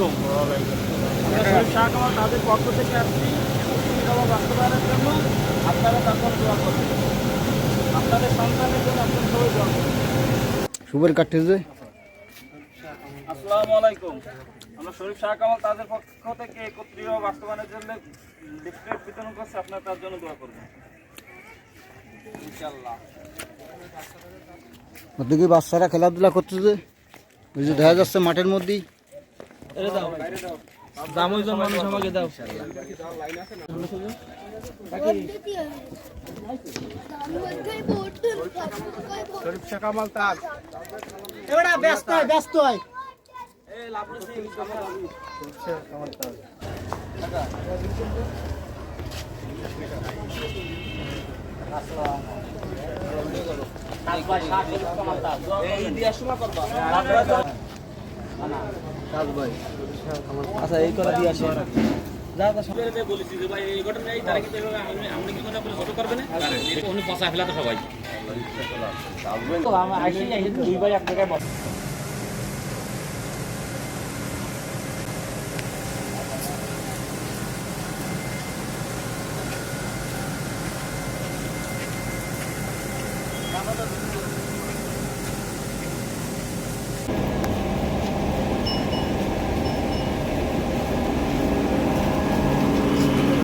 আলাইকুম। আমরা শরীফ শাহ কামাল তাদের পক্ষ থেকে আসছি একত্রিশ দফা বাস্তবায়নের জন্য। আপনারা তারপর দোয়া করবেন, আপনাদের সন্তানের জন্য আপনারা সবাই দোয়া করবেন। সুপারি কাটতেছে। আসসালামু আলাইকুম। আমরা শরীফ শাহ কামাল তাদের পক্ষ থেকে একত্রিশ দফা বাস্তবায়নের জন্য লিফলেট বিতরণ করছি, আপনারা তার জন্য দোয়া করবেন ইনশাআল্লাহ। ওদিকে বাচ্চারা খেলাধুলা করতেছে, ওই যে দেখা যাচ্ছে মাঠের মধ্যেই। দামোজন মানুষ আমাকে দাও। শরীফ শাহ কামাল তার এবারে ব্যস্ত হয়, ব্যস্ত হয়। আচ্ছা এই করে দিয়ে আসি। বলেছি যে ভাই এই ঘটনা এই তারিখে আপনি কি কোনো ফটো করবেন না উনি পচা ফেলাতে সবাই। তো আমরা আইসি দুই ভাই এক জায়গায়